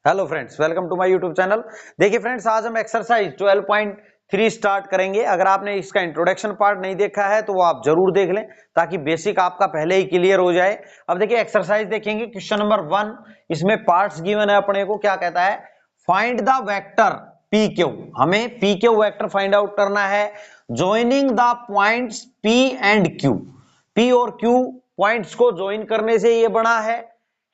Hello friends, welcome to my YouTube channel. देखिए friends, आज हम एक्सरसाइज 12.3 स्टार्ट करेंगे। अगर आपने इसका इंट्रोडक्शन पार्ट नहीं देखा है तो वो आप जरूर देख लें ताकि बेसिक आपका पहले ही क्लियर हो जाए। अब देखिए एक्सरसाइज देखेंगे, क्वेश्चन नंबर 1, इसमें पार्ट्स गिवन है अपने को। क्या कहता है? Find the vector P Q. हमें P Q vector find out करना है joining the points P and Q. P और क्यू पॉइंट्स को ज्वाइन करने से ये बना है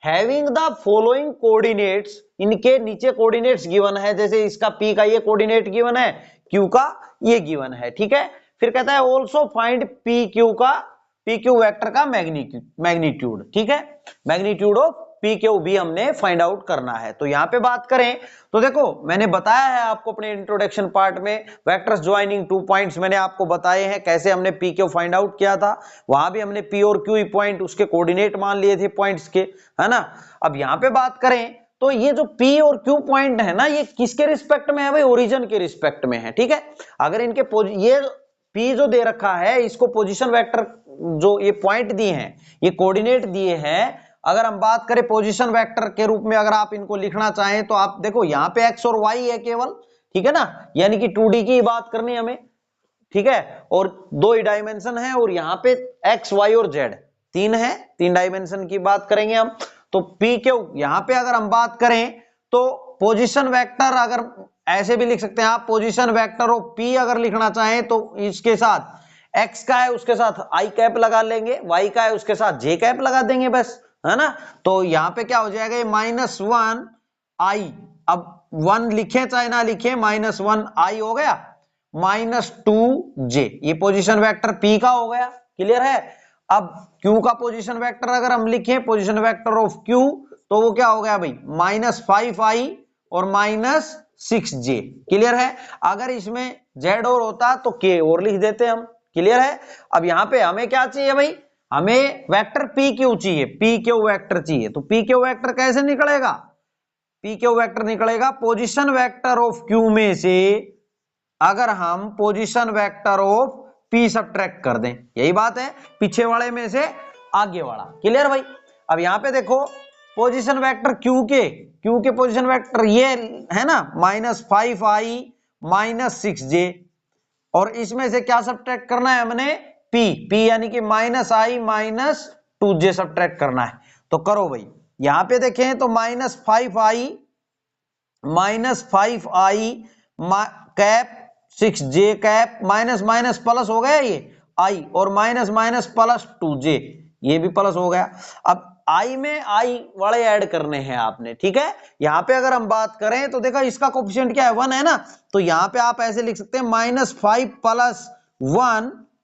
हैविंग द फॉलोइंग कोऑर्डिनेट्स। इनके नीचे कोऑर्डिनेट्स गिवन है, जैसे इसका पी का ये कोऑर्डिनेट गिवन है, क्यू का ये गिवन है। ठीक है, फिर कहता है also find P Q vector का मैग्नीट्यूड। ठीक है, मैग्नीट्यूड ऑफ पी क्यू भी हमने फाइंड आउट करना है। तो यहां पे बात करें तो देखो, मैंने बताया है आपको अपने इंट्रोडक्शन पार्ट में वेक्टर्स ज्वाइनिंग टू पॉइंट्स मैंने आपको बताए हैं कैसे हमने पी क्यू फाइंड आउट किया था। वहां भी हमने पी और क्यू पॉइंट उसके कोऑर्डिनेट मान लिए थे पॉइंट्स के, है ना। अब यहां पे बात करें तो ये जो P और Q पॉइंट है ना, ये किसके रिस्पेक्ट में है भाई? ओरिजिन के रिस्पेक्ट में है। ठीक है, अगर इनके ये P जो दे रखा है, इसको पोजीशन वेक्टर जो ये पॉइंट दिए हैं, ये कोऑर्डिनेट दिए हैं, अगर हम बात करें पोजीशन वेक्टर के रूप में अगर आप इनको लिखना चाहें तो आप देखो यहाँ पे x और y है केवल। ठीक है ना, यानी कि 2D की बात करनी है हमें। ठीक है, और दो ही डायमेंशन है और यहाँ पे x y और z तीन है, तीन डायमेंशन की बात करेंगे हम। तो पी क्यू यहां पे अगर हम बात करें तो पोजीशन वेक्टर, अगर ऐसे भी लिख सकते हैं आप, पोजीशन वेक्टर ऑफ पी अगर लिखना चाहें तो इसके साथ एक्स का है उसके साथ आई कैप लगा लेंगे, वाई का है उसके साथ जे कैप लगा देंगे, बस, है ना। तो यहां पे क्या हो जाएगा, ये -1 आई, अब 1 लिखे चाहे ना लिखे, -1 आई हो गया, -2 जे, ये पोजीशन वेक्टर पी का हो गया। क्लियर है? अब Q का पोजीशन वेक्टर अगर हम लिखें, पोजीशन वेक्टर ऑफ Q, तो वो क्या हो गया भाई? -5i और -6j। क्लियर है? अगर इसमें Z और होता तो K और लिख देते हम। क्लियर है? अब यहां पे हमें क्या चाहिए भाई? हमें वेक्टर PQ चाहिए, PQ वेक्टर चाहिए। तो PQ वेक्टर कैसे निकलेगा? PQ वेक्टर निकलेगा पोजीशन वेक्टर ऑफ Q में से अगर हम position vector of P subtract कर दें, यही बात है, पीछे वाले में से आगे वाला। क्लियर भाई? अब यहां पे देखो पोजीशन वेक्टर Q के पोजीशन वेक्टर ये है ना, -5i -6j, और इसमें से क्या सब्ट्रैक्ट करना है हमने? P यानी कि -i -2j सब्ट्रैक्ट करना है। तो करो भाई, यहां पे देखें तो -5i cap 6j cap, minus minus plus हो गया ये i, और माइनस माइनस प्लस 2j, ये भी प्लस हो गया। अब i में i वाले ऐड करने हैं आपने। ठीक है, यहां पे अगर हम बात करें तो देखो इसका कोफिशिएंट क्या है? 1 है ना, तो यहां पे आप ऐसे लिख सकते हैं -5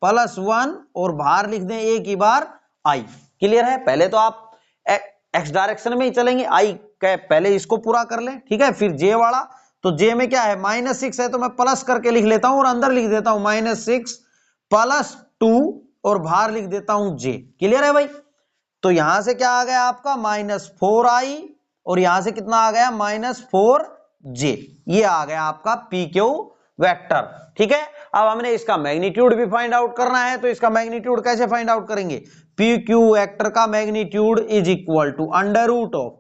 प्लस 1 और बाहर लिख दें एक ही बार i। क्लियर है? पहले तो आप एक्स डायरेक्शन में ही चलेंगे, i कैप पहले इसको पूरा कर ले। ठीक है, फिर j वाला, तो j में क्या है? -6 है तो मैं प्लस करके लिख लेता हूं और अंदर लिख देता हूं -6 प्लस 2 और बाहर लिख देता हूं j। क्लियर है भाई? तो यहां से क्या आ गया आपका? -4i, और यहां से कितना आ गया? -4j। ये आ गया आपका पी क्यू वेक्टर। ठीक है, अब हमने इसका मैग्नीट्यूड भी फाइंड आउट करना है। तो इसका मैग्नीट्यूड कैसे फाइंड आउट करेंगे? पी क्यू वेक्टर का magnitude is equal to under root of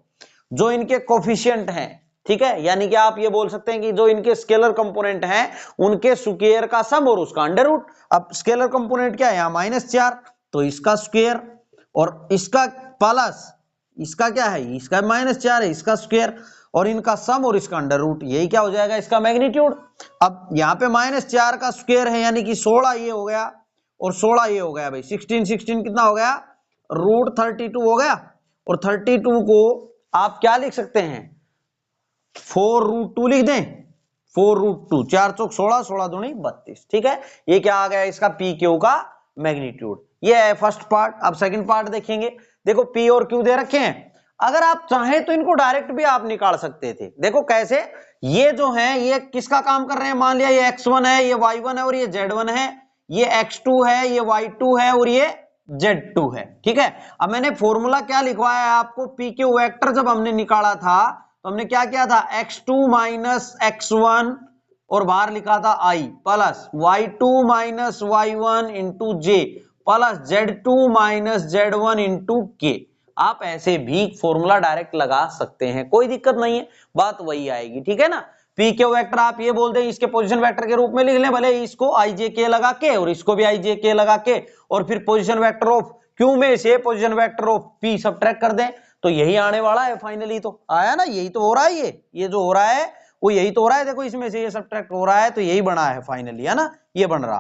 जो इनके कोफिशिएंट हैं। ठीक है, यानी कि आप ये बोल सकते हैं कि जो इनके स्केलर कंपोनेंट हैं उनके स्क्वायर का सम और उसका अंडर रूट। अब स्केलर कंपोनेंट क्या है? यहाँ -4, तो इसका स्क्वायर, और इसका प्लस, इसका क्या है? इसका -4 है, इसका स्क्वायर, और इनका सम और इसका अंडर रूट, यही क्या हो जाएगा? इसका मैग्नीट्यूड। अब यहाँ पे -4 का स्क्वायर है यानी कि 16 ये हो गया, और 16 ये हो गया भाई, 16 कितना हो गया? √32 हो गया। और 32 को आप क्या लिख सकते हैं? 4√2 लिख दें, 4√2, 4 चौक 16, 16 दूनी 32। ठीक है, ये क्या आ गया? इसका पी क्यू का मैग्नीट्यूड। ये है फर्स्ट पार्ट। अब सेकंड पार्ट देखेंगे। देखो पी और क्यू दे रखे हैं, अगर आप चाहें तो इनको डायरेक्ट भी आप निकाल सकते थे। देखो कैसे? ये जो है ये किसका काम कर रहे हैं? मान लिया ये x1 है, ये y1 है और ये z1 है, ये x2 है, ये y2 है और ये z2 है। ठीक है, अब मैंने फॉर्मूला क्या लिखवाया है आपको? पी क्यू वेक्टर जब हमने निकाला था तो हमने क्या किया था? x2 x1 और बाहर लिखा था i plus y2 y1 into j plus z2 z1 into k। आप ऐसे भी फॉर्मूला डायरेक्ट लगा सकते हैं, कोई दिक्कत नहीं है, बात वही आएगी, ठीक है ना। पी क्यू वेक्टर आप ये बोल दें इसके पोजीशन वेक्टर के रूप में लिख लें, भले इसको आई जे के लगा के और इसको भी आई जे के लगा के, और फिर पोजीशन वेक्टर ऑफ क्यू में से position vector of P subtract कर दें, तो यही आने वाला है फाइनली। तो आया ना, यही तो हो रहा है, ये जो हो रहा है वो यही तो हो रहा है। देखो इसमें से ये सब्ट्रैक्ट हो रहा है तो यही बना है फाइनली, है ना, ये बन रहा।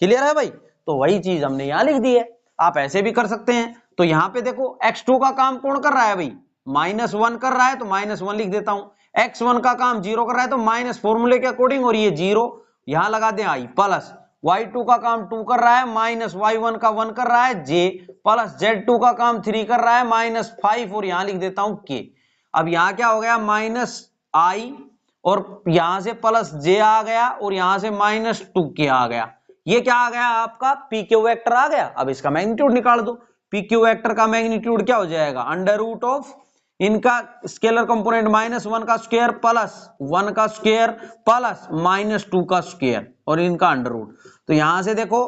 क्लियर है भाई? तो वही चीज हमने यहाँ लिख दी है। आप ऐसे भी कर सकते हैं। तो यहाँ पे देखो x2 का काम कौन कर रहा है भाई? -1 कर रहा है, तो -1 लिख देता हूं। x1 का काम 0 कर रहा है, तो माइनस फॉर्मूले के अकॉर्डिंग, और ये 0 यहां लगा दें i, प्लस y2 का काम 2 कर रहा है, माइनस y1 का 1 कर रहा है j, प्लस z2 का काम 3 कर रहा है, -5, और यहां लिख देता हूं k। अब यहां क्या हो गया? -i, और यहां से प्लस j आ गया, और यहां से -2k आ गया। ये क्या आ गया? आपका पी क्यू वेक्टर आ गया। अब इसका मैग्नीट्यूड निकाल दो। पी क्यू वेक्टर का मैग्नीट्यूड क्या हो जाएगा? अंडर रूट ऑफ इनका स्केलर कंपोनेंट -1 का स्क्वायर प्लस 1 का स्क्वायर प्लस -2 का स्क्वायर, और इनका अंडर रूट। तो यहां से देखो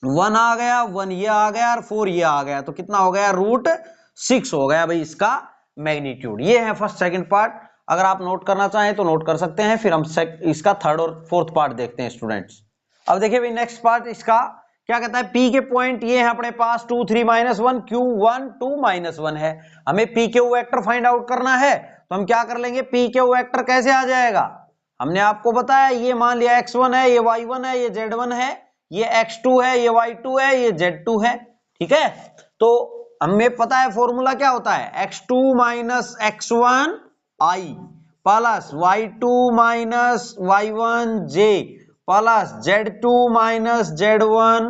1 आ गया, 1 ये आ गया, और 4 ये आ गया, तो कितना हो गया? √6 हो गया भाई इसका मैग्नीट्यूड। ये है फर्स्ट सेकंड पार्ट। अगर आप नोट करना चाहें तो नोट कर सकते हैं, फिर हम इसका थर्ड और फोर्थ पार्ट देखते हैं स्टूडेंट्स। अब देखिए भाई नेक्स्ट पार्ट इसका क्या कहता है? पी के पॉइंट ये है अपने पास 2 3 -1, q1 2 -1 है। हमें P Q vector find out करना है, तो हम क्या कर लेंगे? पी क्यू वेक्टर कैसे आ जाएगा? हमने आपको बताया, ये मान लिया x1 है, ये y1 है, ये z1 है, ये x2 है, ये y2 है, ये z2 है, ठीक है। तो हमें पता है फॉर्मूला क्या होता है? x2 - x1 i plus y2 - y1 j plus Z2 - Z1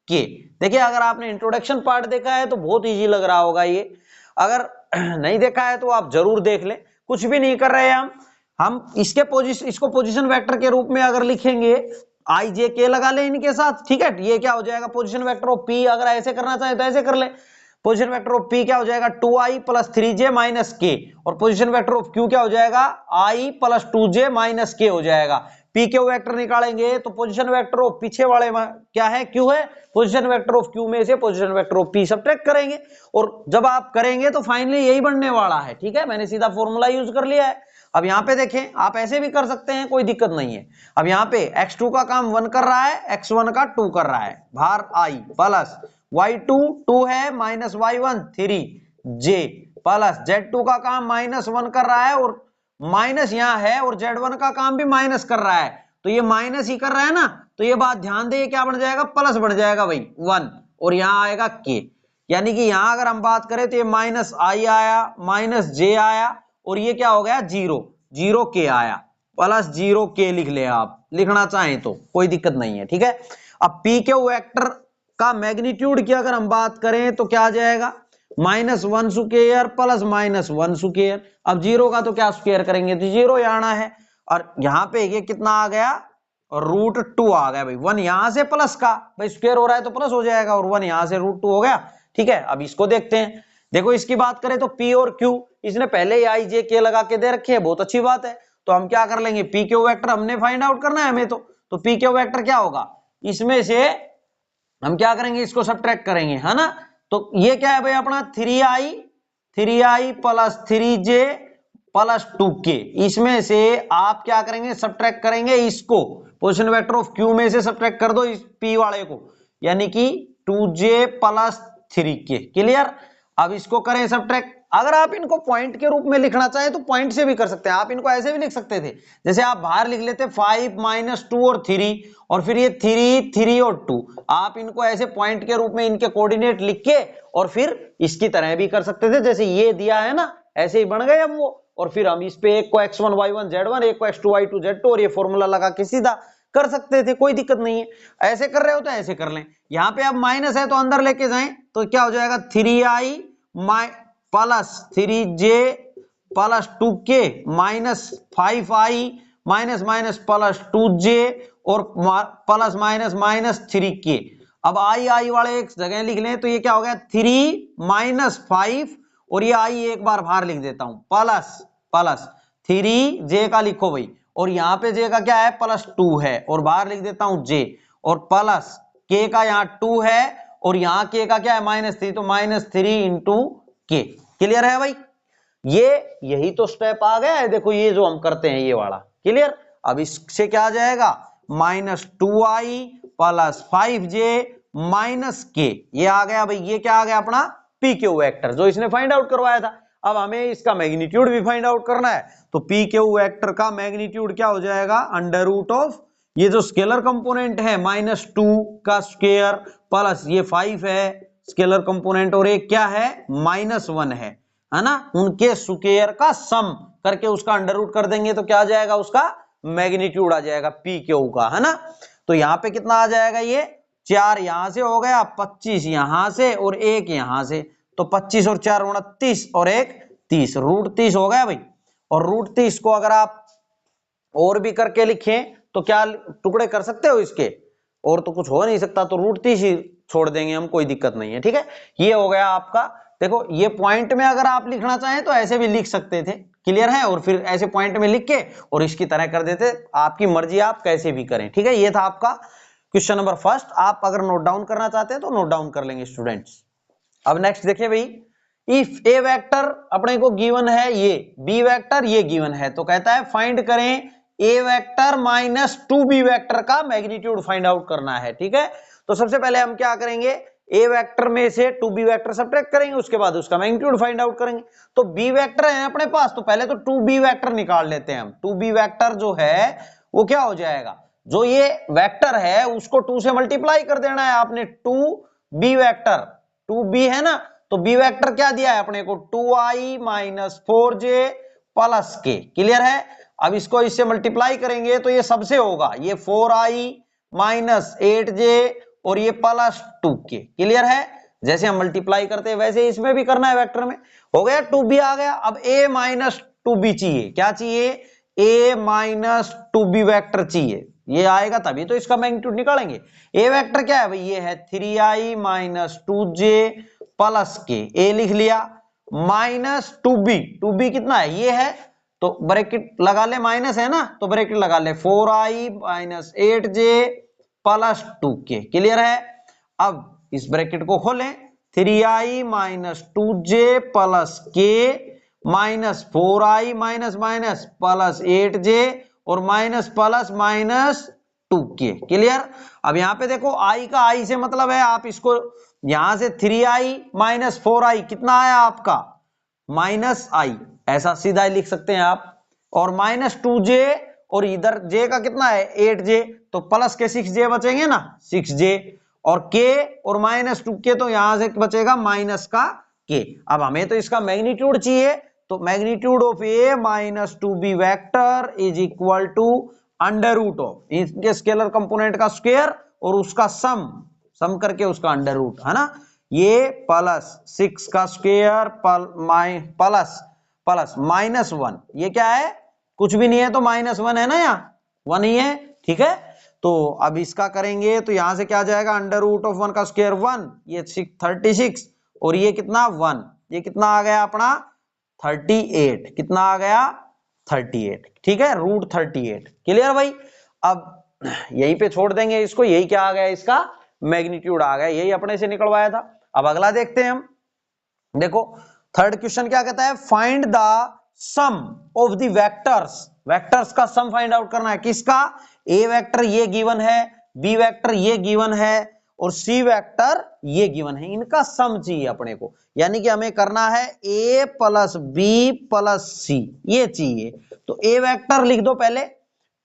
के। देखिए अगर आपने इंट्रोडक्शन पार्ट देखा है तो बहुत इजी लग रहा होगा ये, अगर नहीं देखा है तो आप जरूर देख लें। कुछ भी नहीं कर रहे हैं हम इसको पोजीशन वेक्टर के रूप में अगर लिखेंगे, आई जे के लगा ले इनके साथ, ठीक है। ये क्या हो जाएगा? पोजीशन वेक्टर ऑफ पी, अगर ऐसे करना चाहे तो ऐसे कर ले। पोजीशन वेक्टर ऑफ पी क्या हो जाएगा? 2i + 3j - k, और पोजीशन वेक्टर ऑफ क्यू क्या हो जाएगा? i + 2j - k हो जाएगा। पी क्यू वेक्टर निकालेंगे तो पोजीशन वेक्टर ऑफ पीछे वाले क्या है? क्यू है। पोजीशन वेक्टर ऑफ क्यू में से position vector of P subtract करेंगे, और जब आप करेंगे तो फाइनली यही बनने वाला है, ठीक है। मैंने सीधा फॉर्मूला यूज कर लिया है। अब यहाँ पे देखें, आप ऐसे भी कर सकते हैं, कोई दिक्कत नहीं है। अब यहाँ पे x2 का काम 1 कर रहा है, x1 का 2 कर रहा है, भार i प्लस y2 2 है, -y1 3j प्लस z2 का काम -1 कर रहा है, और माइनस यहाँ है, और z1 का काम भी माइनस कर रहा है, तो ये माइनस ही कर रहा है ना, तो ये बात ध्यान दे, क्या बन जाएगा? प्लस बन जाएगा भाई 1, और यहाँ आएगा k। यानी कि यहाँ अगर हम बात करें तो ये -i आया, -j आया, और ये क्या हो गया? 0 k आया, प्लस 0 k लिख ले, आप लिखना चाहें तो कोई दिक्कत नहीं है, ठीक है। अब पी क्यू वेक्टर का मैग्नीट्यूड की अगर हम बात करें तो क्या आ जाएगा? -1 स्क्वायर प्लस -1 स्क्वायर। अब 0 का तो क्या स्क्वायर करेंगे? तो 0 यहाँ आना है, और यहाँ पे ये कितना आ गया? √2 आ गया भाई। 1 यहां से प्लस का, भाई स्क्वायर हो रहा है तो प्लस हो जाएगा, और 1 यहां से √2 हो गया, ठीक है। अब इसको देखते हैं। देखो इसकी बात करें तो P और Q इसने पहले ही आई जे के लगा के दे रखे है, बहुत अच्छी बात है। तो हम क्या कर लेंगे? पी क्यू वेक्टर हमने फाइंड आउट करना है हमें, तो पी क्यू वेक्टर क्या होगा? इसमें से हम क्या करेंगे? इसको सब्ट्रैक्ट करेंगे, है ना। तो ये क्या है भाई अपना? 3i plus 3j plus 2k। इसमें से आप क्या करेंगे? सब्ट्रैक्ट करेंगे इसको, पोजीशन वेक्टर ऑफ Q में से सब्ट्रैक्ट कर दो इस P वाले को, यानी कि 2j प्लस 3k। क्लियर? अब इसको करें सब्ट्रैक्ट। अगर आप इनको पॉइंट के रूप में लिखना चाहें तो पॉइंट से भी कर सकते हैं, आप इनको ऐसे भी लिख सकते थे, जैसे आप बाहर लिख लेते 5 - 2 और 3, और फिर ये 3 3 और 2, आप इनको ऐसे पॉइंट के रूप में इनके कोऑर्डिनेट लिख के और फिर इसकी तरह भी कर सकते थे, जैसे ये दिया है ना, ऐसे ही बन गए अब वो। और फिर हम इस पे एक को x1 y1 z1, एक को x2 y2 z2, और ये फॉर्मूला लगा के सीधा कर सकते थे, कोई दिक्कत नहीं है। ऐसे कर रहे हो तो ऐसे कर लें। यहाँ पे अब माइनस है तो अंदर लेके जाएं, तो क्या हो जाएगा? 3i plus 3j plus 2k minus 5i minus minus plus 2j और प्लस माइनस माइनस 3k। अब आई वाले एक जगह लिख लें, तो ये क्या हो गया? 3 - 5, और ये आई एक बार बाहर लिख देता हूं, प्लस 3j का लिखो भाई, और यहाँ पे j का क्या है? +2 है, और बाहर लिख देता हूं j, और प्लस k का यहाँ 2 है, और यहाँ k का क्या है? -3, तो -3 × के। क्लियर है भाई? ये यही तो स्टेप आ गया है, देखो ये जो हम करते हैं ये वाला। क्लियर? अब इससे क्या आ जाएगा, -2i प्लस 5j माइनस के, ये आ गया भाई। ये क्या आ गया अपना पी क्यू वेक्टर, जो इसने फाइंड आउट करवाया था। अब हमें इसका मैग्नीट्यूड भी फाइंड आउट करना है, तो पी क्यू वेक्टर का मैग्नीट्यूड क्या हो जाएगा, अंडर रूट ऑफ ये जो स्केलर कंपोनेंट है -2 का स्क्वायर प्लस ये 5 है स्केलर कंपोनेंट, और एक क्या है -1 है ना, उनके स्क्वायर का सम करके उसका अंडर रूट कर देंगे तो क्या आ जाएगा, उसका मैग्नीट्यूड आ जाएगा पी क्यू का, है ना। तो यहाँ पे कितना आ जाएगा, ये 4 यहां से हो गया, 25 यहां से और 1 यहां से, तो 25 और 4 29 और 1 30, √30 हो गया भाई। और √30 को अगर आप और भी करके लिखें तो क्या टुकड़े कर सकते हो इसके, और तो कुछ हो नहीं सकता, तो √30 ही छोड़ देंगे हम, कोई दिक्कत नहीं है। ठीक है, ये हो गया आपका। देखो ये पॉइंट में अगर आप लिखना चाहें तो ऐसे भी लिख सकते थे, क्लियर है, और फिर ऐसे पॉइंट में लिख के और इसकी तरह कर देते, आपकी मर्जी, आप कैसे भी करें। ठीक है, ये था आपका क्वेश्चन नंबर फर्स्ट। आप अगर नोट डाउन करना चाहते हैं तो नोट डाउन कर लेंगे स्टूडेंट्स। अब नेक्स्ट देखिए भाई, इफ ए वेक्टर अपने को गिवन है, ये बी वेक्टर ये गिवन है, तो कहता है फाइंड करें ए वेक्टर माइनस 2बी वेक्टर का मैग्नीट्यूड फाइंड आउट करना है। ठीक है, तो सबसे पहले हम क्या करेंगे, ए वेक्टर में से 2बी वेक्टर सब्ट्रैक्ट करेंगे, उसके बाद उसका मैग्नीट्यूड फाइंड आउट करेंगे। तो बी वेक्टर है अपने पास, तो पहले तो 2बी वेक्टर निकाल लेते हैं हम। 2बी वेक्टर जो है वो क्या हो जाएगा, जो ये वेक्टर है उसको 2 से मल्टीप्लाई कर देना है आपने, 2बी वेक्टर, 2b है ना, तो बी वेक्टर क्या दिया है अपने को, 2i माइनस 4j प्लस के। क्लियर है? अब इसको इससे मल्टीप्लाई करेंगे तो ये सबसे होगा, ये 4i माइनस 8j और ये प्लस 2k। क्लियर है? जैसे हम मल्टीप्लाई करते हैं वैसे इसमें भी करना है, वेक्टर में हो गया, 2b आ गया। अब a माइनस 2b चाहिए, क्या चाहिए, a माइनस 2b वेक्टर चाहिए, ये आएगा तभी तो इसका मैग्नीट्यूड निकालेंगे। a वेक्टर क्या है भाई, ये है 3i माइनस 2j प्लस के, a लिख लिया, माइनस 2b कितना है, ये है, तो ब्रैकेट लगा ले, माइनस है ना तो ब्रैकेट लगा ले, 4i minus 8j plus 2k। Clear है? अब इस ब्रैकेट को खोलें, 3i minus 2j plus k minus 4i minus minus plus 8j और minus plus minus 2k। Clear? अब यहां पे देखो i का i से मतलब है, आप इसको यहां से 3i माइनस 4i कितना आया आपका, माइनस i, ऐसा सीधा लिख सकते हैं आप, और माइनस 2j और इधर j का कितना है 8j, तो प्लस के 6j बचेंगे ना, 6j और k और माइनस 2k, तो यहां से बचेगा माइनस का k। अब हमें तो इसका मैग्नीट्यूड चाहिए, तो magnitude of a minus 2b vector is equal to under root of इनके स्केलर कंपोनेंट का स्क्वायर और उसका सम करके उसका अंडर रूट, है ना। ये प्लस 6 का स्क्वायर प्लस प्लस -1, ये क्या है, कुछ भी नहीं है, तो -1 है ना, यहाँ 1 ही है। ठीक है, तो अब इसका करेंगे तो यहां से क्या आ जाएगा, अंडर रूट ऑफ 1 का स्क्वायर 1, ये 36 और ये कितना 1, ये कितना आ गया अपना 38, कितना आ गया 38। ठीक है, √38। क्लियर भाई? अब यहीं पे छोड़ देंगे इसको, यही क्या आ गया, इसका मैग्नीट्यूड आ गया, यही अपने से निकलवाया था। अब अगला देखते हैं हम, देखो थर्ड क्वेश्चन क्या कहता है, find the sum of the vectors, vectors का सम फाइंड आउट करना है, किसका, ए वेक्टर ये गिवन है, बी वेक्टर ये गिवन है और सी वेक्टर ये गिवन है, इनका सम चाहिए अपने को, यानी कि हमें करना है a प्लस बी प्लस सी, ये चाहिए। तो a वेक्टर लिख दो पहले,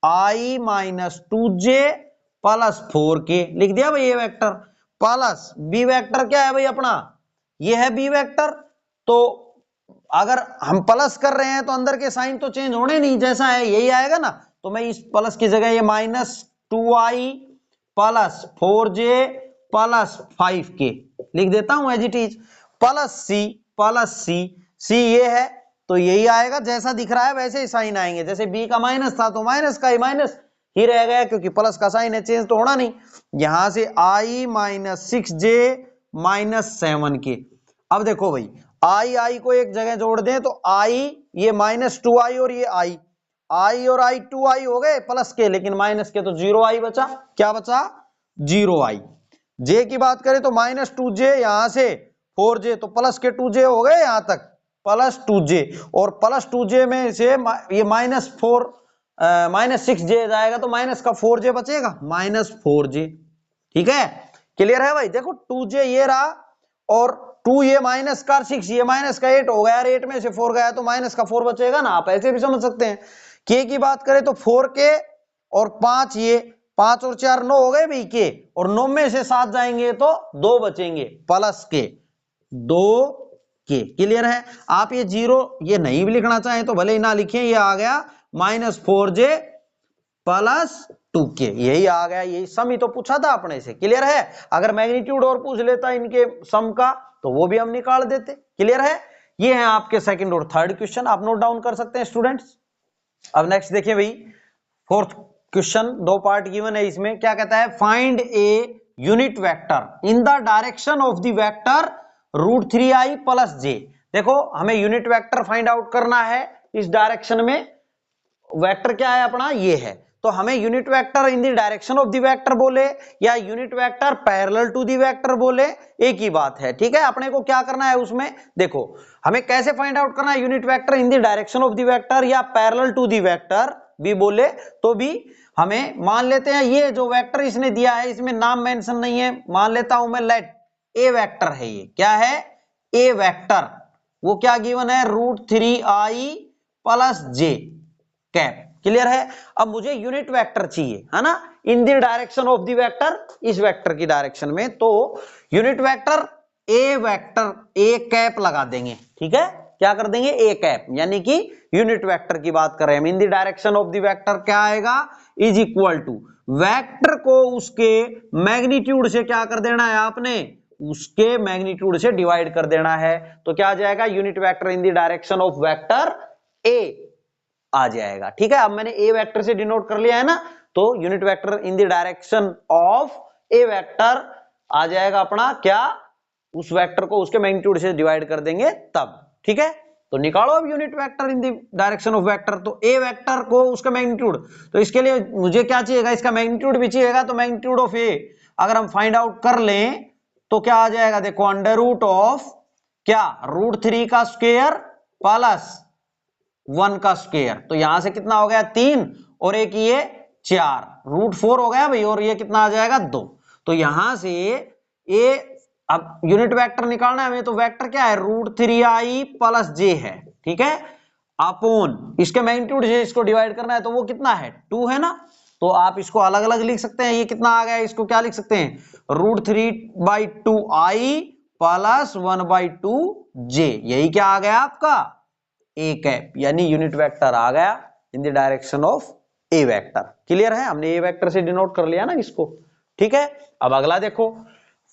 i minus 2j plus 4k लिख दिया भाई, a vector, plus B vector क्या है भाई अपना, ये है बी वेक्टर। तो अगर हम प्लस कर रहे हैं तो अंदर के साइन तो चेंज होने नहीं, जैसा है यही आएगा ना, तो मैं इस प्लस की जगह ये minus 2i plus 4j plus 5k लिख देता हूं एज इट इज, प्लस सी ये है तो यही आएगा, जैसा दिख रहा है वैसे ही साइन आएंगे, जैसे b का माइनस था तो माइनस का ही माइनस ही रह गया, क्योंकि प्लस का साइन है, चेंज तो होना नहीं। यहां से i minus 6j minus 7k। अब देखो भाई i को एक जगह जोड़ दें तो i ये माइनस 2i और ये i और i 2i हो गए प्लस के, लेकिन माइनस के तो 0i बचा, क्या बचा 0i। j की बात करें तो माइनस 2j यहां से 4j, तो प्लस के 2j हो गए यहां तक, प्लस 2j, और प्लस 2j में से ये -6j जाएगा तो माइनस का 4j बचेगा, -4j। ठीक है, क्लियर है भाई। देखो 2j ये रहा और 2 ये माइनस का 6, ये माइनस का 8 हो गया, 8 में से 4 गया तो माइनस का 4 बचेगा ना। आप ऐसे भी समझ सकते हैं। के की बात करें तो 4k और 5, ये 5 और 4 9 हो गए भाई के, और 9 में से 7 जाएंगे तो 2 बचेंगे, प्लस के 2 के। क्लियर है। आप ये 0 ये नहीं भी लिखना चाहें तो भले ही ना लिखें, ये आ गया -4j प्लस 2k, यही आ गया। यही सम ही तो पूछा था अपने से। क्लियर है। अगर मैग्नीट्यूड और पूछ लेता इनके सम का तो वो भी हम निकाल देते। क्लियर है। ये है आपके सेकंड और थर्ड क्वेश्चन, आप नोट डाउन कर सकते हैं स्टूडेंट्स। अब नेक्स्ट देखिए भाई, फोर्थ क्वेश्चन, 2 पार्ट गिवन है इसमें। क्या कहता है, find a unit vector in the direction of the vector √3i plus j। देखो हमें यूनिट वेक्टर फाइंड आउट करना है इस डायरेक्शन में। वेक्टर क्या है अपना, ये है। तो हमें unit vector in the direction of the vector बोले या unit vector parallel to the vector बोले, एक ही बात है। ठीक है। अपने को क्या करना है उसमें, देखो हमें कैसे फाइंड आउट करना है, unit vector in the direction of the vector या पैरेलल टू द वेक्टर भी बोले तो भी हमें मान लेते हैं ये जो वेक्टर इसने दिया है इसमें नाम मेंशन नहीं है, मान लेता हूं मैं लेट ए वेक्टर है। ये क्या है, ए वेक्टर। वो क्या गिवन है, √3i plus j cap. Clear है। अब मुझे यूनिट वेक्टर चाहिए, है ना, इन the direction of the vector, इस वेक्टर की डायरेक्शन में। तो यूनिट वेक्टर ए कैप लगा देंगे। ठीक है, क्या कर देंगे, ए कैप, यानी कि यूनिट वेक्टर की बात कर रहे हैं हम। इन the direction of the vector क्या आएगा, इज इक्वल टू वेक्टर को उसके मैग्नीट्यूड से क्या कर देना है आपने, उसके मैग्नीट्यूड से डिवाइड कर देना है। तो क्या आ जाएगा, unit vector in the direction of vector A आ जाएगा। ठीक है। अब मैंने ए वेक्टर से डिनोट कर लिया है ना, तो unit vector in the direction of A vector आ जाएगा अपना क्या, उस वेक्टर को उसके मैग्नीट्यूड से डिवाइड कर देंगे तब। ठीक है। तो निकालो अब unit vector in the direction of vector. तो ए वेक्टर को उसका मैग्नीट्यूड, तो इसके लिए मुझे क्या चाहिएगा, इसका मैग्नीट्यूड भी चाहिएगा। तो मैग्नीट्यूड ऑफ ए अगर हम फाइंड आउट कर लें तो क्या आ जाएगा, देखो अंडर रूट ऑफ क्या, √3 का स्क्वायर प्लस 1 का स्क्वायर। तो यहां से कितना हो गया 3 और एक ये 4, √4 हो गया भाई, और ये कितना आ जाएगा 2। तो यहां से ये अब यूनिट वेक्टर निकालना है हमें, तो वेक्टर क्या है, √3i प्लस j है। ठीक है, अपॉन इसके मैग्नीट्यूड से इसको डिवाइड करना है, तो वो कितना है 2 है ना। तो आप इसको अलग अलग लिख सकते हैं। ये कितना आ गया, इसको क्या लिख सकते हैं, √3/2i प्लस 1/2j। यही क्या आ गया आपका, ए कैप, यानी यूनिट वेक्टर आ गया in the direction of A vector. Clear है, हमने ए वेक्टर से डिनोट कर लिया ना इसको। ठीक है। अब अगला देखो,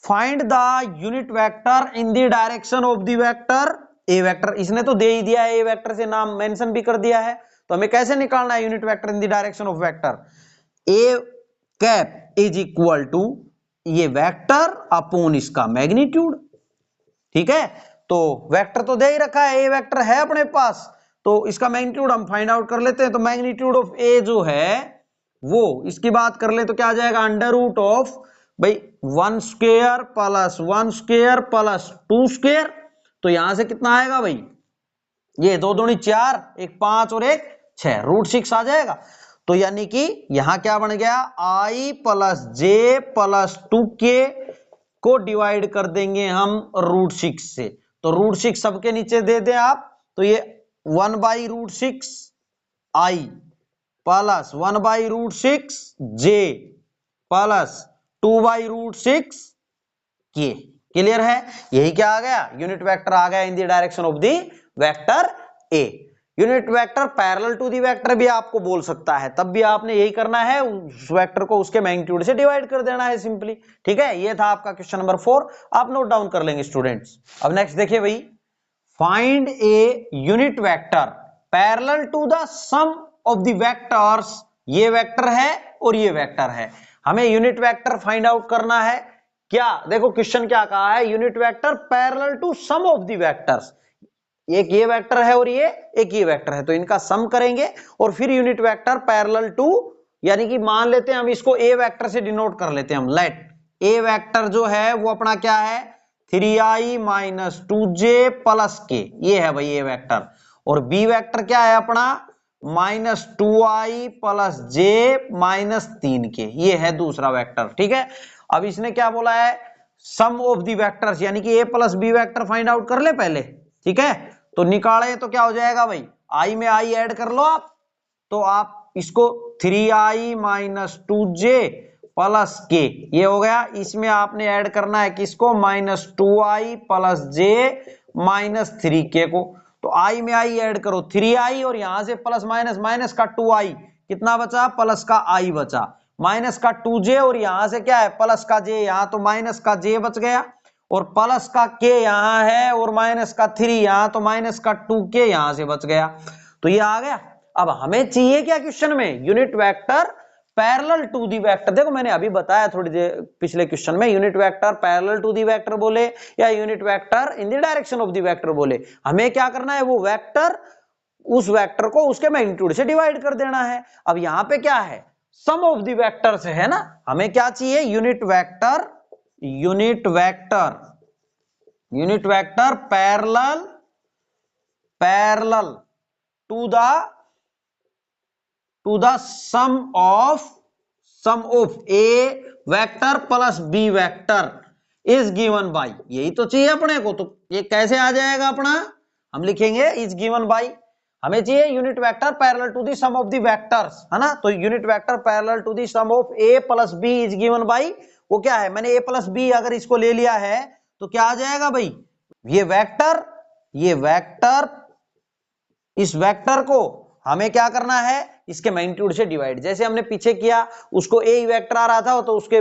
find the unit vector in the direction of the vector A vector. इसने तो दे ही दिया है, ए वेक्टर से नाम मेंशन भी कर दिया है। तो हमें कैसे निकालना है unit vector in the direction of vector, A cap is equal to ये वेक्टर अपॉन इसका मैग्नीट्यूड। ठीक है। तो वेक्टर तो दे ही रखा है, ए वेक्टर है अपने पास, तो इसका मैग्नीट्यूड हम फाइंड आउट कर लेते हैं। तो मैग्नीट्यूड ऑफ ए जो है वो, इसकी बात कर ले तो क्या आ जाएगा, अंडर रूट ऑफ भाई 1 square plus 1 square plus 2 square. तो यहां से कितना आएगा भाई, ये 2 दूनी 4, एक 5 और एक 6, √6 आ जाएगा। तो यानी कि यहां क्या बन गया, i plus j plus 2k को डिवाइड कर देंगे हम √6 से। तो √6 सबके नीचे दे दें आप, तो ये 1/√6 i plus 1/√6 j plus 2/√6 k। Clear है। यही क्या आ गया, यूनिट वेक्टर आ गया in the direction of the vector A. Unit vector parallel to the vector भी आपको बोल सकता है, तब भी आपने यही करना है, उस वेक्टर को उसके मैग्नीट्यूड से डिवाइड कर देना है सिंपली। ठीक है। ये था आपका क्वेश्चन नंबर 4, आप नोट डाउन कर लेंगे स्टूडेंट्स। अब नेक्स्ट देखिए भाई, find a unit vector parallel to the sum of the vectors. ये वेक्टर है और ये वेक्टर है, हमें यूनिट वेक्टर फाइंड आउट करना है। क्या देखो क्वेश्चन क्या कहा है, unit vector parallel to sum of the vectors. एक ये वेक्टर है और ये एक ये वेक्टर है, तो इनका सम करेंगे और फिर यूनिट वेक्टर पैरेलल टू, यानी कि मान लेते हैं हम इसको ए वेक्टर से डिनोट कर लेते हैं हम। लेट ए वेक्टर जो है वो अपना क्या है, 3i माइनस 2j प्लस के, ये है भाई ए वेक्टर। और बी वेक्टर क्या है अपना, माइनस 2i प्लस जे माइनस 3k, ये है दूसरा वेक्टर। ठीक है, अब इसने क्या बोला है, सम ऑफ दी वेक्टर्स, यानी कि A plus B vector find out कर ले पहले। ठीक है, तो निकाले तो क्या हो जाएगा भाई, आई में आई ऐड कर लो आप, तो आप इसको 3i माइनस 2j प्लस के, ये हो गया। इसमें आपने ऐड करना है किसको, माइनस 2i प्लस जे माइनस 3k को। तो i में i ऐड करो 3i, और यहां से प्लस माइनस, माइनस का 2i, कितना बचा, प्लस का i बचा, माइनस का 2j, और यहां से क्या है, प्लस का j, यहां तो माइनस का j बच गया, और प्लस का k यहां है, और माइनस का 3 यहां, तो माइनस का 2k यहां से बच गया। तो ये आ गया। अब हमें चाहिए क्या क्वेश्चन में, unit vector parallel to the vector. देखो मैंने अभी बताया थोड़ी देर पिछले क्वेश्चन में, unit vector parallel to the vector बोले या unit vector in the direction of the vector बोले, हमें क्या करना है, वो वेक्टर, उस वेक्टर को उसके मैग्नीट्यूड से डिवाइड कर देना है। अब यहां पे क्या है, सम ऑफ दी वेक्टर्स है ना, हमें क्या चाहिए, unit vector, unit vector, unit vector parallel, parallel to the sum of A vector plus B vector is given by, यही तो चाहिए अपने को। तो ये कैसे आ जाएगा अपना, हम लिखेंगे इज गिवन बाई, हमें चाहिए unit vector parallel to the sum of the vectors, है ना। तो unit vector parallel to the sum of A plus B is given by, वो क्या है, मैंने ए प्लस बी अगर इसको ले लिया है तो क्या आ जाएगा भाई, ये वेक्टर, ये वेक्टर, इस वेक्टर को हमें क्या करना है, इसके मैग्नीट्यूड से डिवाइड, जैसे हमने पीछे किया, उसको ए वेक्टर आ रहा था तो उसके,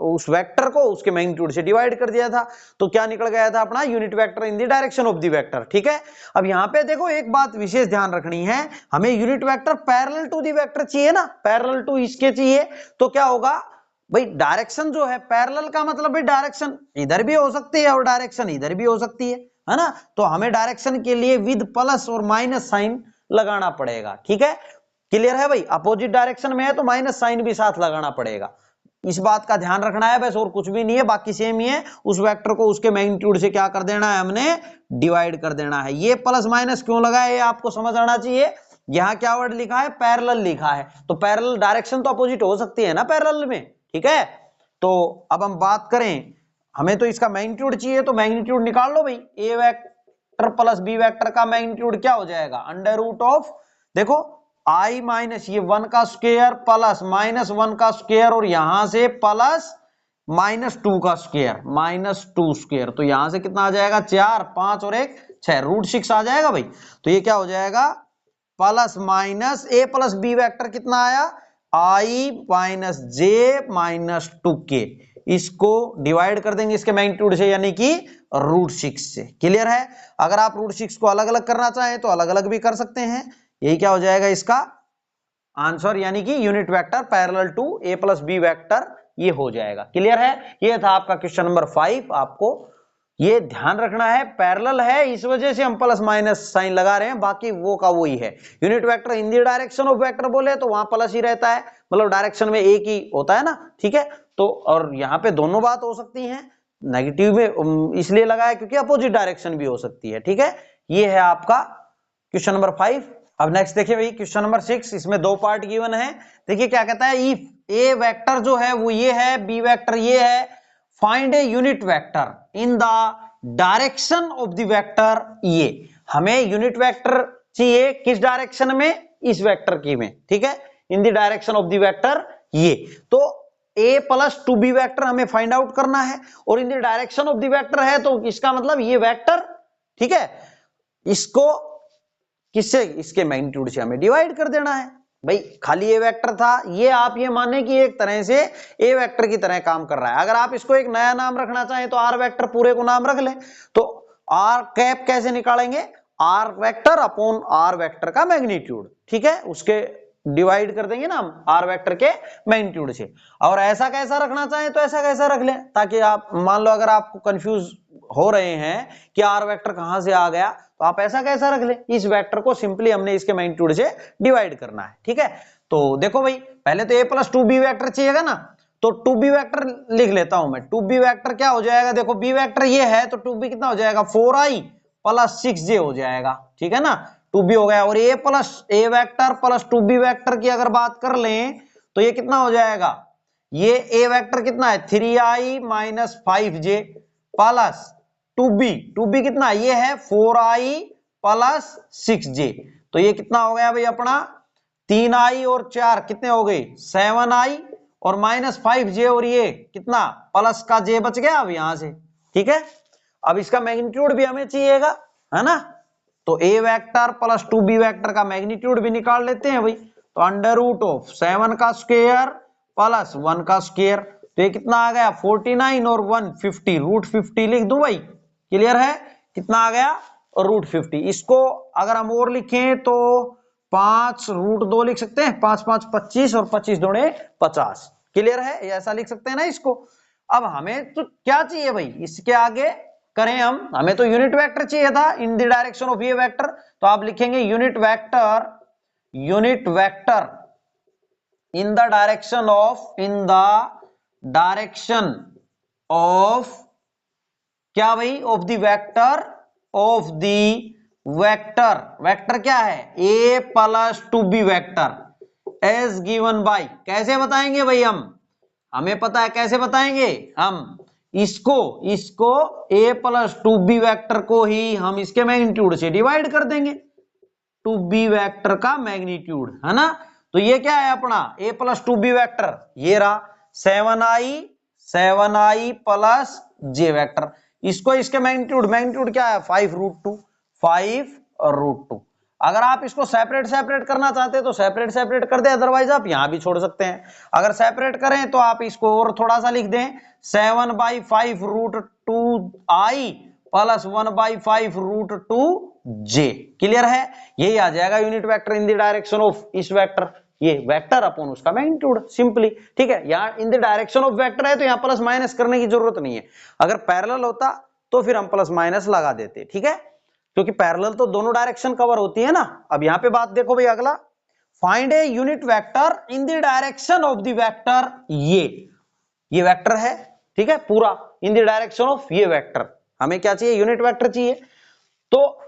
उस वेक्टर को उसके मैग्नीट्यूड से डिवाइड कर दिया था, तो क्या निकल गया था अपना, unit vector in the direction of the vector. ठीक है, अब यहां पे देखो एक बात विशेष ध्यान रखनी है, हमें unit vector parallel to the vector चाहिए ना, पैरेलल टू इसके चाहिए, तो क्या होगा भाई, डायरेक्शन जो है, पैरेलल का मतलब भाई डायरेक्शन इधर भी हो सकती है और डायरेक्शन इधर भी हो सकती है ना। तो हमें डायरेक्शन के लिए विद प्लस और माइनस साइन लगाना पड़ेगा। ठीक है, क्लियर है भाई, अपोजिट डायरेक्शन में है तो माइनस साइन भी साथ लगाना पड़ेगा, इस बात का ध्यान रखना है बस, और कुछ भी नहीं है, बाकी सेम ही है। उस वेक्टर को उसके मैग्नीट्यूड से क्या कर देना है, हमने डिवाइड कर देना है। ये प्लस माइनस क्यों लगा है, ये आपको समझ आना चाहिए। यहाँ क्या वर्ड लिखा है, पैरेलल लिखा है, तो पैरेलल डायरेक्शन तो अपोजिट हो सकती है ना पैरेलल में। ठीक है, तो अब हम बात करें, हमें तो इसका मैग्नीट्यूड चाहिए, तो मैग्नीट्यूड निकाल लो भाई, ए वेक्टर प्लस बी वेक्टर का मैग्नीट्यूड क्या हो जाएगा, अंडर रूट ऑफ, देखो आई माइनस ये 1 का स्क्वायर प्लस माइनस 1 का स्क्वायर, और यहां से प्लस माइनस 2 का स्क्वायर, माइनस 2 स्क्वायर, तो यहां से कितना आ जाएगा, 4, 5 और 1 6, रूट 6 आ जाएगा भाई। तो ये क्या हो जाएगा, प्लस माइनस ए प्लस बी वेक्टर कितना आया, आई माइनस जे माइनस 2k, इसको डिवाइड कर देंगे इसके मैग्नीट्यूड से, यानी कि रूट 6 से। क्लियर है, अगर आप रूट 6 को अलग अलग करना चाहें तो अलग अलग भी कर सकते हैं। यही क्या हो जाएगा इसका आंसर, यानी कि unit vector parallel to A plus B vector, ये हो जाएगा। क्लियर है, ये था आपका क्वेश्चन नंबर 5। आपको ये ध्यान रखना है, पैरेलल है इस वजह से हम प्लस माइनस साइन लगा रहे हैं, बाकी वो का वो ही है। Unit vector in the direction of vector बोले तो वहां प्लस ही रहता है, मतलब डायरेक्शन में एक ही होता है ना। ठीक है, तो और यहाँ पे दोनों बात हो सकती है, नेगेटिव में इसलिए लगा है क्योंकि अपोजिट डायरेक्शन भी हो सकती है। ठीक है, ये है आपका क्वेश्चन नंबर 5। अब नेक्स्ट देखिए भाई क्वेश्चन नंबर 6, इसमें दो पार्ट गिवन है। देखिए क्या कहता है, इफ ए वेक्टर जो है वो ये है, बी वेक्टर ये है, find a unit vector in the direction of the vector ये। हमें यूनिट वेक्टर चाहिए किस डायरेक्शन में, इस वेक्टर की में। ठीक है, इन the direction of the vector ये, तो a प्लस 2b वेक्टर हमें फाइंड आउट करना है, और इन the direction of the vector है तो इसका मतलब ये वेक्टर, ठीक है, इसको किससे, इसके मैग्नीट्यूड से हमें डिवाइड कर देना है। भाई खाली ए वेक्टर था, ये आप ये माने कि एक तरह से ए वेक्टर की तरह काम कर रहा है। अगर आप इसको एक नया नाम रखना चाहें तो आर वेक्टर पूरे को नाम रख लें, तो आर कैप कैसे निकालेंगे, R vector upon R vector का मैग्नीट्यूड। ठीक है, उसके डिवाइड कर देंगे ना हम आर वेक्टर के मैग्नीट्यूड से। और ऐसा कैसा रखना चाहें तो ऐसा कैसा रख लें, ताकि आप मान लो अगर आपको कंफ्यूज हो रहे हैं कि आर वेक्टर कहां से आ गया, तो आप ऐसा कैसा रख लें, इस वेक्टर को सिंपली हमने इसके मैग्नीट्यूड से डिवाइड करना है। ठीक है, तो देखो भाई पहले तो a प्लस 2b वेक्टर चाहिएगा ना, तो 2b वेक्टर लिख लेता हूं मैं। 2b वेक्टर क्या हो जाएगा, देखो b वेक्टर ये है तो 2b कितना हो जाएगा 4i प्लस 6j हो जाएगा, ठीक है ना। 2b हो गया और a plus a vector plus 2b vector की अगर बात कर लें तो ये कितना हो जाएगा, ये a वेक्टर कितना है 3i minus 5j plus 2b कितना है, ये है 4i प्लस 6j। तो ये कितना हो गया भाई अपना 3i और 4 कितने हो गए 7i और माइनस 5j और ये कितना प्लस का j बच गया अब यहां से, ठीक है। अब इसका मैग्नीट्यूड भी हमें चाहिएगा, है ना। तो a vector plus 2b vector का मैग्नीट्यूड भी निकाल लेते हैं भाई। तो अंडर रूट ऑफ 7 का स्क्वायर प्लस 1 का स्क्वायर, तो ये कितना आ गया 49 और 1 50, रूट 50 लिख दूं भाई, क्लियर है। कितना आ गया रूट 50। इसको अगर हम और लिखें तो 5 रूट 2 लिख सकते हैं, 5 5 25 और 25 दूने 50, क्लियर है, ऐसा लिख सकते हैं ना इसको। अब हमें तो क्या चाहिए भाई, इसके आगे करें हम, हमें तो यूनिट वेक्टर चाहिए था इन द डायरेक्शन ऑफ ये वेक्टर। तो आप लिखेंगे unit vector in the direction of क्या भाई ऑफ द वेक्टर क्या है a plus 2b vector as given by, कैसे बताएंगे भाई हम, हमें पता है कैसे बताएंगे हम, इसको a प्लस 2b वेक्टर को ही हम इसके मैग्नीट्यूड से डिवाइड कर देंगे, 2b वेक्टर का मैग्नीट्यूड, है ना। तो ये क्या है अपना a प्लस 2b वेक्टर, ये रहा 7i प्लस j वेक्टर। इसको इसके मैग्नीट्यूड क्या है 5 रूट 2। अगर आप इसको सेपरेट करना चाहते हैं तो सेपरेट कर दे, अदरवाइज आप यहां भी छोड़ सकते हैं। अगर सेपरेट करें तो आप इसको और थोड़ा सा लिख दें 7/5 root 2i plus 1/5 root 2j, clear है। यही आ जाएगा unit vector in the direction of इस वेक्टर, ये वेक्टर अपॉन उसका मैग्नीट्यूड सिंपली, ठीक है। यहाँ इन द डायरेक्शन ऑफ वेक्टर है तो यहाँ प्लस माइनस करने की जरूरत नहीं है, अगर पैरेलल होता तो फिर हम प्लस माइनस लगा देते, ठीक है, क्योंकि पैरेलल तो दोनों डायरेक्शन कवर होती है ना। अब यहाँ पे बात देखो भाई, अगला find a unit vector in the direction of the vector, ये वेक्टर है, ठीक है, पूरा इन द डायरेक्शन ऑफ ये वेक्टर। हमें क्या चाहिए यूनिट वेक्टर चाहिए। तो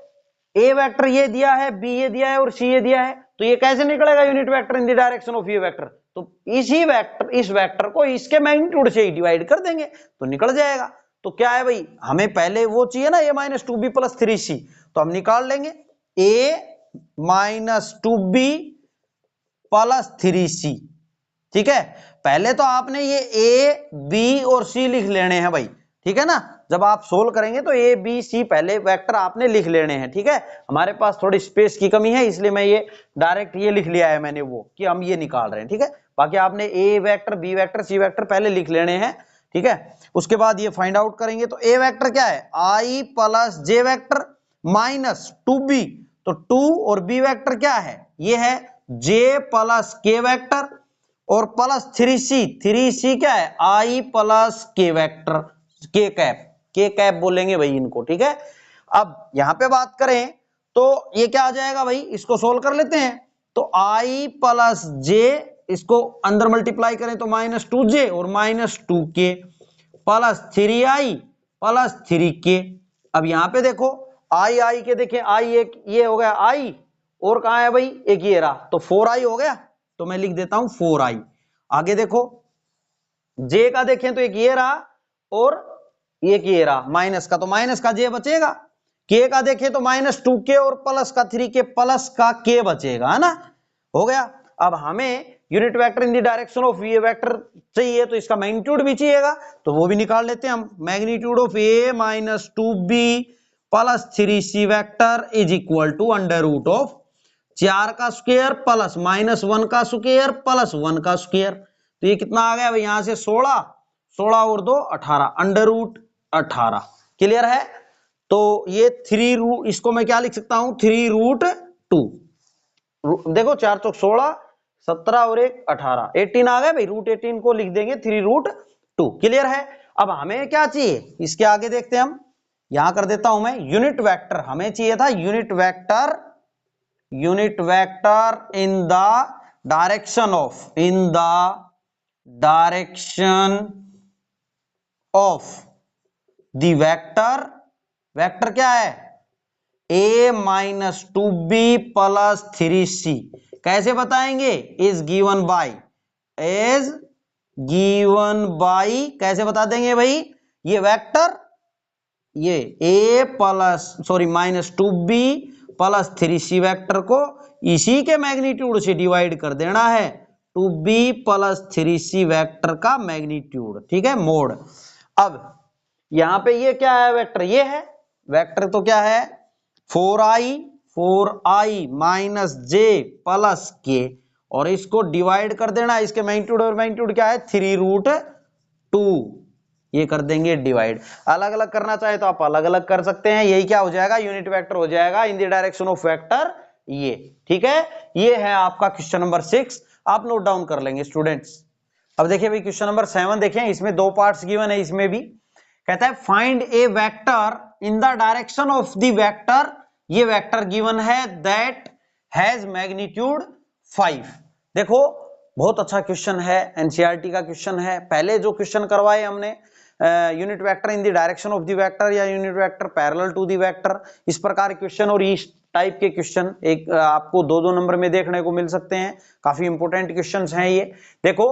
ए वेक्टर ये दिया है, बी ये दिया है और सी ये दिया है, तो ये कैसे निकलेगा unit vector in the direction of ये वेक्टर, तो इस वेक्टर को इसके मैग्नीट्यूड से ही डिवाइड कर देंगे तो निकल जाएगा। तो क्या है भाई, हमें पहले वो चाहिए ना a minus 2b plus 3c, तो हम निकाल लेंगे a minus 2b plus 3c, ठीक है। पहले तो आपने ये a b और c लिख लेने हैं भाई, ठीक है ना। जब आप सोल्व करेंगे तो a b c पहले वेक्टर आपने लिख लेने हैं, ठीक है। हमारे पास थोड़ी स्पेस की कमी है इसलिए मैं ये डायरेक्ट ये लिख लिया है मैंने, वो कि हम ये निकाल रहे हैं, ठीक है। बाकी आपने a vector b vector c vector पहले लिख लेने हैं, ठीक है। उसके बाद ये फाइंड आउट करेंगे तो a वेक्टर क्या है i plus j vector minus 2b, तो 2 और b वेक्टर क्या है ये है j प्लस k वेक्टर और प्लस 3c क्या है i plus k vector, k cap बोलेंगे भाई इनको, ठीक है। अब यहां पे बात करें तो ये क्या आ जाएगा भाई, इसको सोल्व कर लेते हैं। तो i प्लस j, इसको अंदर मल्टीप्लाई करें तो माइनस 2j और minus 2k plus 3i plus 3k। अब यहां पे देखो i के देखें, i एक ये हो गया i और कहां है भाई एक ये रहा, तो 4i हो गया, तो मैं लिख देता हूं 4i। आगे देखो j का देखें तो एक ये रहा और एक ये रहा माइनस का, तो माइनस का j बचेगा। k का देखें तो माइनस 2k और प्लस का 3k प्लस का k बचेगा, है ना, हो गया। अब हमें unit vector in the direction of ये वेक्टर चाहिए तो इसका मैग्नीट्यूड भी चाहिएगा, तो वो भी निकाल लेते हैं हम। Magnitude of a minus 2b plus 3c vector is equal to under root of 4 का स्क्वायर प्लस माइनस 1 का स्क्वायर प्लस 1 का स्क्वायर। तो ये कितना आ गया भाई यहां से 16 और 2 18, अंडर रूट 18, क्लियर है। तो ये 3 रूट, इसको मैं क्या लिख सकता हूं 3 रूट 2, देखो 4 चौक 16 17 और 1 18, 18 आ गया भाई, रूट 18 को लिख देंगे 3 रूट 2, क्लियर है। अब हमें क्या चाहिए इसके आगे देखते हैं हम, यहां कर देता हूं मैं यूनिट वेक्टर, हमें चाहिए था unit vector in the direction of direction of the vector, vector क्या है, a minus 2b plus 3c, कैसे बताएंगे, is given by, is given by, कैसे बता देंगे भाई, ये वेक्टर, ये a plus sorry minus 2b plus 3c vector को इसी के मैग्नीट्यूड से डिवाइड कर देना है, 2b प्लस 3c वेक्टर का मैग्नीट्यूड, ठीक है, मोड। अब यहां पे ये क्या है, वेक्टर ये है, वेक्टर तो क्या है 4i minus j plus k, और इसको डिवाइड कर देना, इसके मैग्नीट्यूड और मैग्नीट्यूड क्या है 3√2, ये कर देंगे डिवाइड। अलग अलग करना चाहे तो आप अलग अलग कर सकते हैं, यही क्या हो जाएगा, यूनिट वेक्टर हो जाएगा इन द डायरेक्शन ऑफ वेक्टर ये, ठीक है। ये है आपका क्वेश्चन नंबर 6, आप नोट डाउन कर लेंगे स्टूडेंट्स। अब देखिए भाई क्वेश्चन नंबर 7 देखें, इसमें दो पार्ट्स गिवन है, इसमें भी कहता है find A vector in the direction of the vector, ये वेक्टर गिवन है दैट हैज मैग्नीट्यूड 5। देखो बहुत अच्छा क्वेश्चन है, एनसीईआरटी का क्वेश्चन है, पहले जो क्वेश्चन करवाए हमने unit vector in the direction of the vector या unit vector parallel to the vector, इस प्रकार के क्वेश्चन और इस टाइप के क्वेश्चन एक आपको 2-2 नंबर में देखने को मिल सकते हैं, काफी इंपोर्टेंट क्वेश्चंस हैं ये। देखो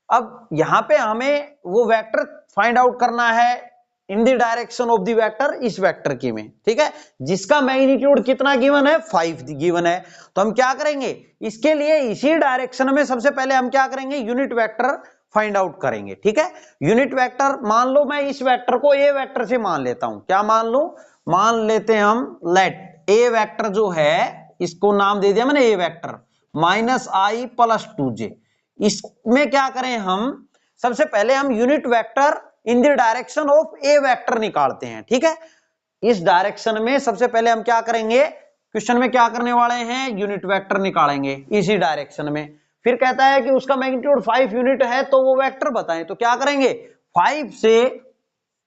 अब यहां पे हमें वो वेक्टर फाइंड आउट करना है इन the direction of the vector, इस वेक्टर की में, ठीक है, जिसका मैग्नीट्यूड कितना गिवन है 5 गिवन है। तो हम क्या करेंगे, इसके लिए इसी डायरेक्शन में सबसे पहले हम क्या करेंगे, यूनिट वेक्टर फाइंड आउट करेंगे, ठीक है। यूनिट वेक्टर मान लो मैं इस वेक्टर को ए वेक्टर से मान लेता हूं, क्या मान लो, मान लेते हैं हम लेट ए वेक्टर जो है इसको नाम दे दिया मैंने ए वेक्टर माइनस आई प्लस 2j। इसमें क्या करें हम, सबसे पहले हम unit vector in the direction of A vector निकालते हैं, ठीक है। इस डायरेक्शन में सबसे पहले हम क्या करेंगे, क्वेश्चन में क्या करने वाले हैं, यूनिट वेक्टर निकालेंगे इसी डायरेक्शन में। फिर कहता है कि उसका मैग्नीट्यूड 5 यूनिट है तो वो वेक्टर बताएं, तो क्या करेंगे 5 से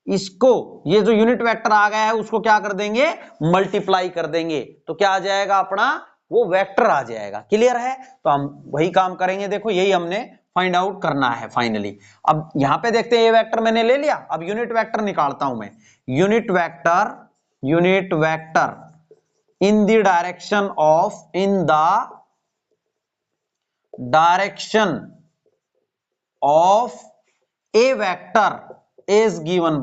इसको, ये जो यूनिट वेक्टर आ गया है उसको क्या कर देंगे, मल्टीप्लाई कर देंगे, तो क्या आ जाएगा अपना, वो वेक्टर आ जाएगा। क्लियर है, तो हम वही काम करेंगे, देखो यही हमने फाइंड आउट करना है फाइनली। अब यहां पे देखते हैं ये वेक्टर मैंने ले लिया, अब यूनिट वेक्टर निकालता हूं मैं, unit vector in the direction of, in the direction of A vector is given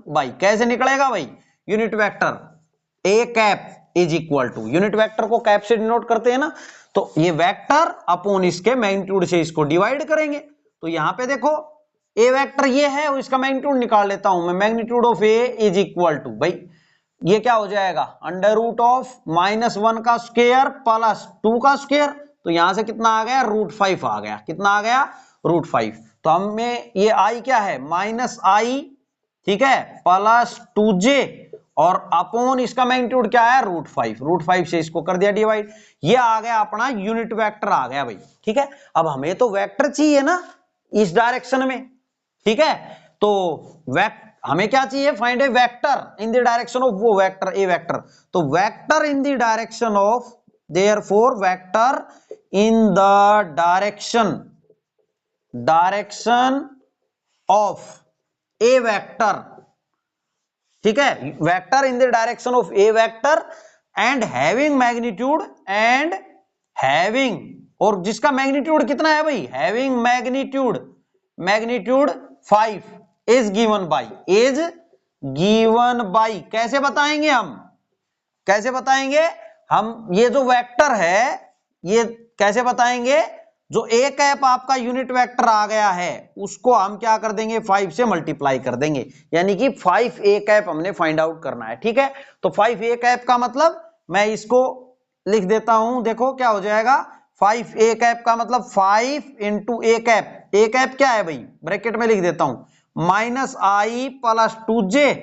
by, कैसे निकलेगा भाई, unit vector A cap is equal to, unit vector को कैप से डिनोट करते हैं ना, तो ये वेक्टर अपॉन इसके मैग्नीट्यूड से इसको डिवाइड करेंगे। तो यहां पे देखो ए वेक्टर ये है और इसका मैग्नीट्यूड निकाल लेता हूं मैं, magnitude of A is equal to, भाई ये क्या हो जाएगा, अंडर रूट ऑफ -1 का स्क्वायर प्लस 2 का स्क्वायर, तो यहां से कितना आ गया, √5 आ गया, कितना आ गया, √5। तो हमें ये आई क्या है, -i, ठीक है, प्लस 2j और अपॉन इसका मैग्नीट्यूड क्या है, √5 से इसको कर दिया डिवाइड, ये आ गया अपना यूनिट वेक्टर आ गया भाई, ठीक है। अब हमें तो वेक्टर चाहिए ना इस डायरेक्शन में, ठीक है, तो हमें क्या चाहिए, find A vector in the direction of वो वेक्टर ए वेक्टर, तो vector in the direction of, therefore vector in the direction of A vector, ठीक है, vector in the direction of A vector and having magnitude, and having, और जिसका magnitude कितना है भाई, having magnitude 5 is given by, कैसे बताएंगे हम, कैसे बताएंगे हम, ये जो वेक्टर है ये कैसे बताएंगे, जो ए कैप आपका यूनिट वेक्टर आ गया है उसको हम क्या कर देंगे, 5 से मल्टीप्लाई कर देंगे, यानी कि 5 ए कैप हमने फाइंड आउट करना है, ठीक है। तो 5 ए कैप का मतलब मैं इसको लिख देता हूं, देखो क्या हो जाएगा, 5 ए कैप का मतलब 5 इंटू ए कैप क्या है भाई, ब्रैकेट में लिख देता हूं -i प्लस 2j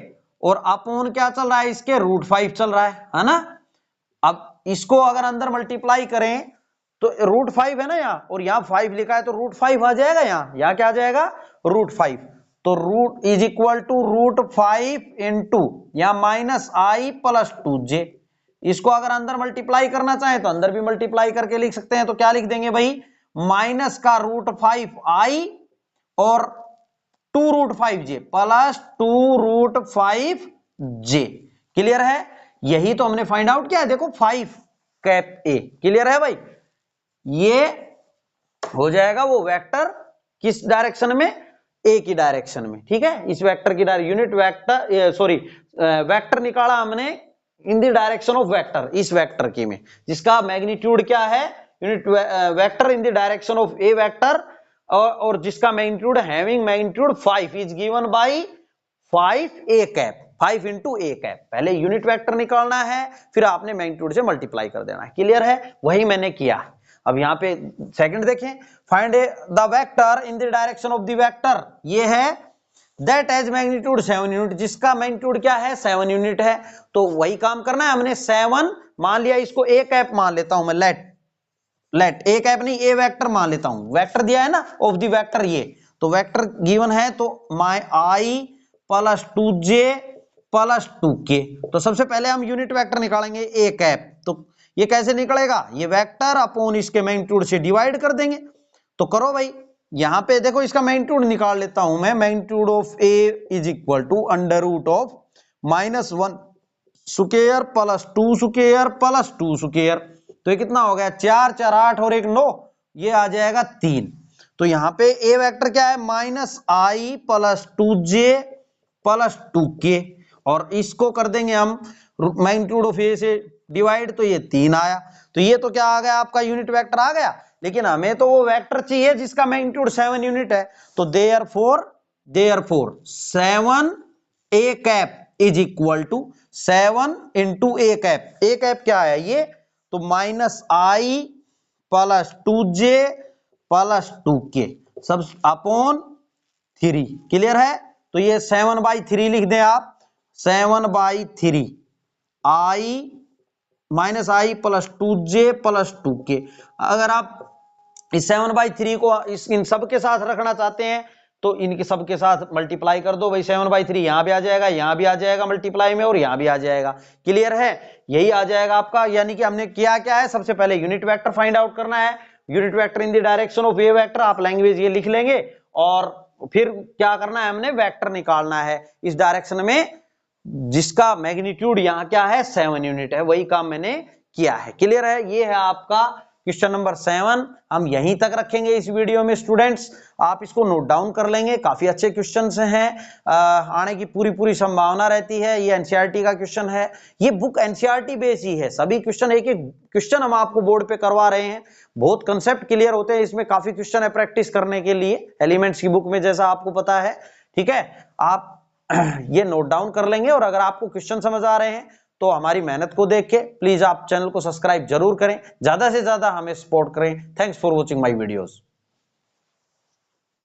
और अपॉन क्या चल रहा है इसके, √5 चल रहा है ना। अब इसको अगर अंदर मल्टीप्लाई करें तो √5 है ना यहाँ, और यहाँ 5 लिखा है तो √5 आ जाएगा, यहाँ क्या आ जाएगा, √5, तो root is equal to √5 into यहाँ -i प्लस 2j, इसको अगर अंदर मल्टीप्लाई करना चाहे तो अंदर भी मल्टीप्लाई करके लिख सकते हैं, तो क्या लिख देंगे भाई माइनस का √5i और 2√5j प्लस 2√5j। क्लियर है? यही तो हमने फाइंड आउट किया है। देखो 5 कैप ए। क्लियर है भाई? ये हो जाएगा वो वेक्टर किस डायरेक्शन में? ए की डायरेक्शन में। ठीक है, इस वेक्टर की यूनिट वेक्टर सॉरी वेक्टर निकाला हमने इन द डायरेक्शन ऑफ वेक्टर, इस वेक्टर की में, जिसका मैग्नीट्यूड क्या है? Unit vector in the direction of A vector, और जिसका magnitude having magnitude 5 is given by 5 A cap, 5 into A cap. पहले यूनिट वेक्टर निकालना है, फिर आपने मैग्नीट्यूड से मल्टीप्लाई कर देना है। क्लियर है? वही मैंने किया। अब यहाँ पे सेकंड देखें, find the vector in the direction of the vector, ये है दैट एज मैग्नीट्यूड 7 यूनिट, जिसका मैग्नीट्यूड क्या है? 7 यूनिट है। तो वही काम करना है हमने। 7 मान लिया, इसको ए कैप मान लेता हूं मैं, लेट ए कैप नहीं, ए वेक्टर मान लेता हूं। वेक्टर दिया है ना ऑफ द वेक्टर, ये तो वेक्टर गिवन है, तो माई आई प्लस 2j प्लस 2k। तो सबसे पहले हम यूनिट वेक्टर निकालेंगे ए कैप। तो ये कैसे निकलेगा? ये वेक्टर अपॉन इसके मैग्नीट्यूड से डिवाइड कर देंगे। तो करो भाई, यहां पे देखो इसका मैग्नीट्यूड निकाल लेता हूं मैं। Magnitude of A is equal to under root of -1 square plus 2 square plus 2 square. तो ये कितना हो गया? 4 4 8 और 1 9, ये आ जाएगा 3। तो यहाँ पे ए वेक्टर क्या है? -i plus 2j plus 2k, और इसको कर देंगे हम मैग्नीट्यूड ऑफ ए से डिवाइड, तो ये 3 आया। तो ये तो क्या आ गया? आपका यूनिट वेक्टर आ गया। लेकिन हमें तो वो वेक्टर चाहिए जिसका मैग्नीट्यूड 7 यूनिट है। तो therefore 7 A cap is equal to 7 into A cap. A cap क्या है ये? तो -i plus 2j plus 2k सब अपॉन 3। क्लियर है? तो ये 7/3 लिख दें आप। 7/3 i -i plus 2j plus 2k। अगर आप इस 7/3 को इन सब के साथ रखना चाहते हैं तो इनके सब के साथ मल्टीप्लाई कर दो भाई। 7/3 यहां भी आ जाएगा, यहां भी आ जाएगा मल्टीप्लाई में, और यहां भी आ जाएगा। क्लियर है? यही आ जाएगा आपका। यानी कि हमने किया क्या है? सबसे पहले यूनिट वेक्टर फाइंड आउट करना है। Unit vector in the direction of A vector, आप लैंग्वेज ये लिख लेंगे, और फिर क्या करना है? हमने वेक्टर निकालना है इस डायरेक्शन में जिसका मैग्नीट्यूड यहाँ क्या है? 7 यूनिट है। वही काम मैंने किया है। क्लियर है? ये है आपका क्वेश्चन नंबर 7। हम यहीं तक रखेंगे इस वीडियो में स्टूडेंट्स, आप इसको नोट डाउन कर लेंगे। काफी अच्छे क्वेश्चंस हैं, आने की पूरी संभावना रहती है। ये एनसीईआरटी का क्वेश्चन है, ये बुक एनसीईआरटी बेस ही है। सभी क्वेश्चन एक एक क्वेश्चन हम आपको बोर्ड पे करवा रहे हैं। बहुत कंसेप्ट क्लियर होते हैं इसमें, काफी क्वेश्चन है प्रैक्टिस करने के लिए एलिमेंट्स की बुक में, जैसा आपको पता है। ठीक है, आप ये नोट डाउन कर लेंगे। और अगर आपको क्वेश्चन समझ आ रहे हैं तो हमारी मेहनत को देख के प्लीज आप चैनल को सब्सक्राइब जरूर करें, ज्यादा से ज्यादा हमें सपोर्ट करें। Thanks for watching my videos.